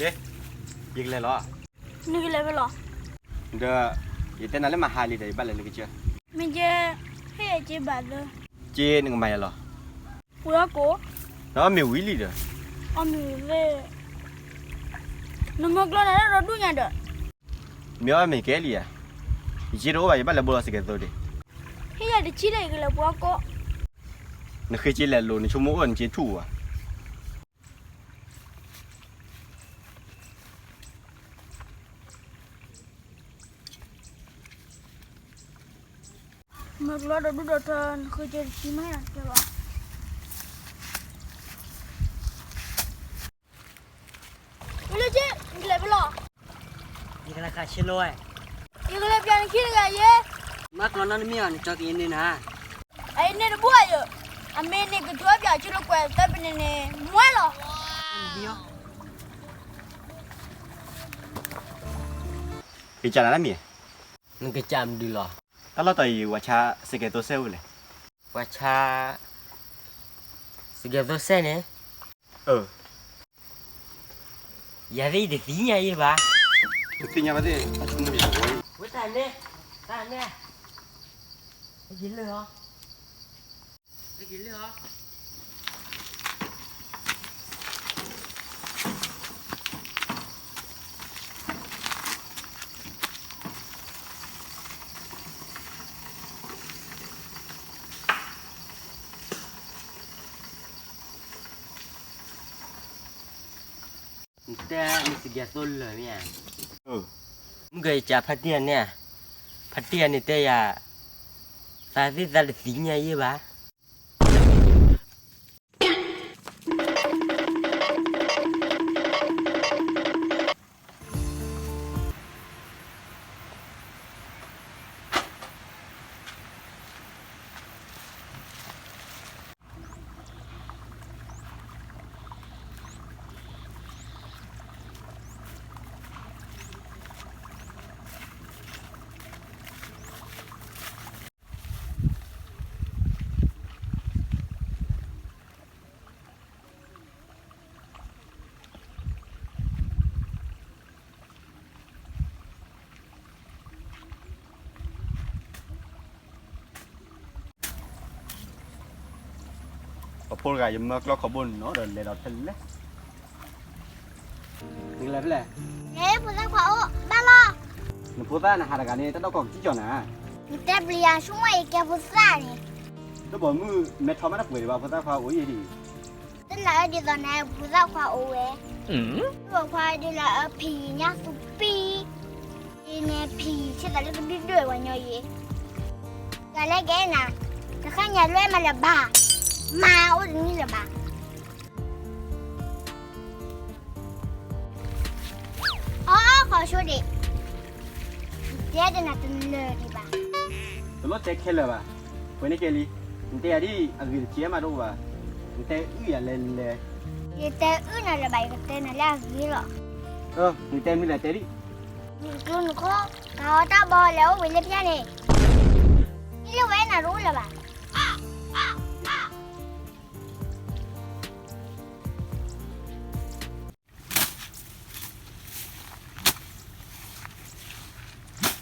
เด้ยิงเลยเหรอนึกเลยไปหรอเด้อยี่แต่นั่นเลยมาหาลีได้บ้านเลยนึกเจ้าไม่เจ้ให้เจ้บ้านเลยเจ้นึกมาเหรอกูรักกูน้องมีวิลลี่เด้ออ๋อมีเลยน้ำมันกลั่นอะไรรถดูยังเด้อมีอะไรไม่แก่เลยอ่ะยี่รู้ว่ายี่บ้านเลยบัวสิเกตัวดิให้ยาดิชิเลยก็เลยบัวกูนึกเคยจีเลยลูนี่ชั่วโมงก่อนจีถูอ่ะมันกลั่นรถดูเดินคือจะชิมให้อ่ะใช่ปะไม่เลยเจ้ยิงเลยไปหรอยิงเลยค่ะชิลอยยิงเลยเปลี่ยนขี้เลยเย่มากรอนนั่นมีอ่ะจอกยินนี่นะไอ้เนี่ยบัวเยอะอเมริกาตัวเปลี่ยนชิลกว่าแต่เป็นเนี่ยมัวหรอเดียวปีจานะมีนึกจำดีหรอตลอดต่อยว่าชาสิเกตัวเซลเลยว่าชาสิเกตัวเส้นเนี่ยอย่าได้เด็ดสิเนี่ยยี่บ้าติญญาบัดเดอชุนบีว่าแต่เนี่ยไม่กินเลยเหรอไม่กินเลยเหรอแต่มีสิเกตัวเลยเนี่ยมึงเคยจับพัดเตียนเนี่ยพัดเตียนนี่แต่ยาตาที่ตาดิสิเนี่ยยี่บ้าพวกกายยังมากล้อขบวนเนาะเดินเลยเราเทนเลยนี่อะไรไปเลยผู้ชายขวาบ้านล่ะนึกพูดว่านะหาการนี้ต้องกอกจี้จอนะแต่เปลี่ยนช่วยแกผู้ชายนี่แล้วบอกมือเม็ดทอมันน่ะป่วยว่าพูดว่าเขาโอ้ยดีแต่ละเดี๋ยวตอนนี้ผู้ชายขวาโอ้ยผู้ชายเดี๋ยวละผีเนี่ยสุปีเนี่ยผีใช่แต่เรื่องด้วยวันย่อยก็เลยแกน่ะจะข้างยันด้วยมาละบ้ามาอุ้ยนี่ละบ้าอ๋อขอช่วยดิเดี๋ยวจะนัดกันเลยดีบ้าตัวรถเจ๊กเคลเลยป่ะคนนี้เคลีนี่แต่ที่อันนี้เชี่ยมาดูป่ะนี่แต่อื้อเลยเลยนี่แต่อื้อน่ะละบ้าก็แต่น่ะละกี่หรอนี่แต่มีอะไรแต่ดินี่คือหนูเขาตาบอแล้ววิ่งเล่นยังไงนี่เล่นไว้น่ะรู้ละบ้า